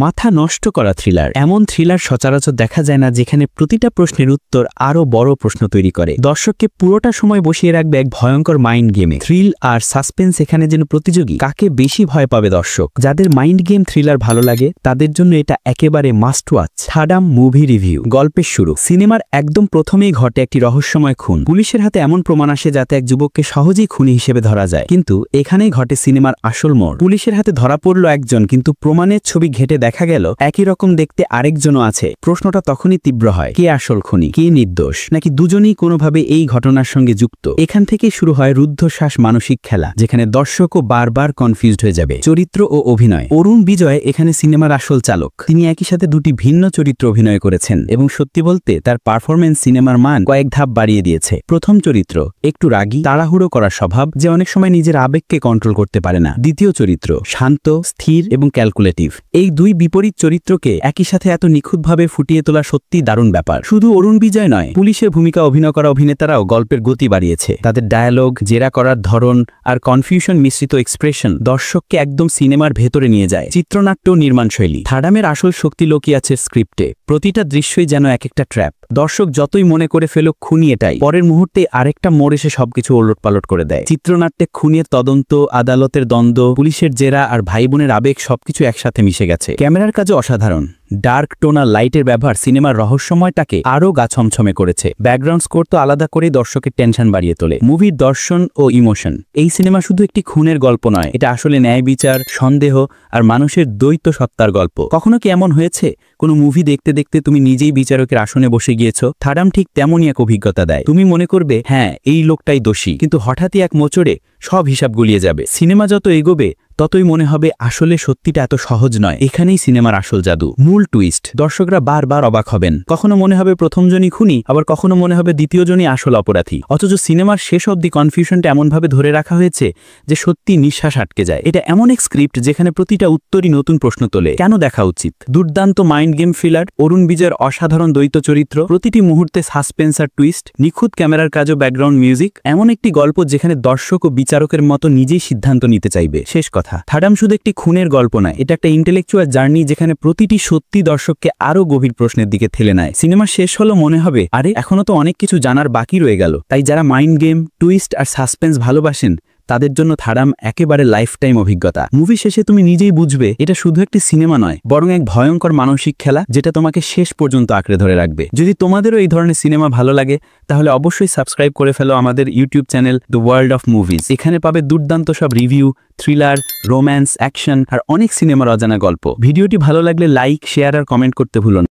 মাথা নষ্ট করা থ্রিলার। এমন থ্রিলার সচরাচর দেখা যায় না যেখানে প্রতিটা প্রশ্নের উত্তর আরও বড় প্রশ্ন তৈরি করে, দর্শককে পুরোটা সময় বসিয়ে রাখবে এক ভয়ঙ্কর মাইন্ড গেমে। থ্রিল আর সাসপেন্স এখানে যেন প্রতিযোগী, কাকে বেশি ভয় পাবে দর্শক। যাদের মাইন্ড গেম থ্রিলার ভালো লাগে তাদের জন্য এটা একেবারে must watch. Thadam movie review. গল্পের শুরু। সিনেমার একদম প্রথমেই ঘটে একটি রহস্যময় খুন। পুলিশের হাতে এমন প্রমাণ আসে যাতে এক যুবককে সহজেই খুনি হিসেবে ধরা যায়, কিন্তু এখানেই ঘটে সিনেমার আসল মোড়। পুলিশের হাতে ধরা পড়ল একজন, কিন্তু প্রমাণের ছবি ঘেটে দেখা গেল একই রকম দেখতে আরেকজনও আছে। প্রশ্নটা তখনই তীব্র হয়, কে আসল খুনি, কে নির্দোষ, নাকি দুজনেই কোনোভাবে এই ঘটনার সঙ্গে যুক্ত। এখান থেকেই শুরু হয় রুদ্ধশ্বাস মানসিক খেলা, যেখানে দর্শকও বারবার কনফিউজড হয়ে যাবে। চরিত্র ও অভিনয়। অরুণ বিজয় এখানে সিনেমার আসল চালক। তিনি একই সাথে দুটি ভিন্ন চরিত্র অভিনয় করেছেন এবং সত্যি বলতে তার পারফরমেন্স সিনেমার মান কয়েক ধাপ বাড়িয়ে দিয়েছে। প্রথম চরিত্র একটু রাগী, তাড়াহুড়ো করার স্বভাব, যে অনেক সময় নিজের আবেগকে কন্ট্রোল করতে পারে না। দ্বিতীয় চরিত্র শান্ত, স্থির এবং ক্যালকুলেটিভ। এই দুই বিপরীত চরিত্রকে একই সাথে এত নিখুঁতভাবে ফুটিয়ে তোলা সত্যি দারুণ ব্যাপার। শুধু অরুণ বিজয় নয়, পুলিশের ভূমিকা অভিনয় করা অভিনেতারাও গল্পের গতি বাড়িয়েছে। তাদের ডায়ালগ, জেরা করার ধরন আর কনফিউশন মিশ্রিত এক্সপ্রেশন দর্শককে একদম সিনেমার ভেতরে নিয়ে যায়। চিত্রনাট্য ও নির্মাণশৈলী। থাডামের আসল শক্তি লুকিয়ে আছে স্ক্রিপ্টে। প্রতিটা দৃশ্যই যেন এক একটা ট্র্যাপ। দর্শক যতই মনে করে ফেলো খুনি এটাই, পরের মুহূর্তে আরেকটা মোড় এসে সবকিছু ওলটপালট করে দেয়। চিত্রনাট্যে খুনের তদন্ত, আদালতের দ্বন্দ্ব, পুলিশের জেরা আর ভাই বোনের আবেগ সবকিছু একসাথে মিশে গেছে। ক্যামেরার কাজও অসাধারণ। ডার্ক টোন আর লাইটের ব্যবহার সিনেমার রহস্যময়টাকে আরও গা ছমছমে করেছে। ব্যাকগ্রাউন্ড স্কোর তো আলাদা করেই দর্শকের টেনশন বাড়িয়ে তোলে। মুভির দর্শন ও ইমোশন। এই সিনেমা শুধু একটি খুনের গল্প নয়, এটা আসলে ন্যায় বিচার, সন্দেহ আর মানুষের দ্বৈত সত্তার গল্প। কখনো কি এমন হয়েছে কোনো মুভি দেখতে দেখতে তুমি নিজেই বিচারকের আসনে বসে গিয়েছো? থাডাম ঠিক তেমনই এক অভিজ্ঞতা দেয়। তুমি মনে করবে হ্যাঁ এই লোকটাই দোষী, কিন্তু হঠাৎই এক মোচড়ে সব হিসাব গুলিয়ে যাবে। সিনেমা যত এগোবে ততই মনে হবে আসলে সত্যিটা এত সহজ নয়। এখানেই সিনেমার আসল জাদু। মূল টুইস্ট। দর্শকরা বারবার অবাক হবেন। কখনো মনে হবে প্রথমজনই খুনি, আবার কখনো মনে হবে দ্বিতীয়জনই আসল অপরাধী। অথচ সিনেমার শেষ অবধি কনফিউশনটা এমনভাবে ধরে রাখা হয়েছে যে সত্যি নিঃশ্বাস আটকে যায়। এটা এমন এক স্ক্রিপ্ট যেখানে প্রতিটা উত্তরই নতুন প্রশ্ন তোলে। কেন দেখা উচিত? দুর্দান্ত মাইন্ড গেম থ্রিলার, অরুণ বিজয়ের অসাধারণ দ্বৈত চরিত্র, প্রতিটি মুহূর্তে সাসপেন্স আর টুইস্ট, নিখুঁত ক্যামেরার কাজ ও ব্যাকগ্রাউন্ড মিউজিক। এমন একটি গল্প যেখানে দর্শক ও বিচারকের মতো নিজেই সিদ্ধান্ত নিতে চাইবে। শেষ কথা, থাডাম শুধু একটি খুনের গল্প নয়, এটা একটা ইন্টেলেকচুয়াল জার্নি যেখানে প্রতিটি সত্যি দর্শককে আরও গভীর প্রশ্নের দিকে ঠেলে নেয়। সিনেমা শেষ হলো মনে হবে আরে এখনো তো অনেক কিছু জানার বাকি রয়ে গেল। তাই যারা মাইন্ড গেম, টুইস্ট আর সাসপেন্স ভালোবাসেন তাদের জন্য থাডাম একেবারে লাইফ টাইম অভিজ্ঞতা। মুভি শেষে তুমি নিজেই বুঝবে এটা শুধু একটি সিনেমা নয়, বরং এক ভয়ঙ্কর মানসিক খেলা যেটা তোমাকে শেষ পর্যন্ত আঁকড়ে ধরে রাখবে। যদি তোমাদেরও এই ধরনের সিনেমা ভালো লাগে তাহলে অবশ্যই সাবস্ক্রাইব করে ফেলো আমাদের YouTube channel the world of movies. এখানে পাবে দুর্দান্ত সব রিভিউ, থ্রিলার, রোম্যান্স, অ্যাকশন আর অনেক সিনেমার অজানা গল্প। ভিডিওটি ভালো লাগলে লাইক, শেয়ার আর কমেন্ট করতে ভুলো না।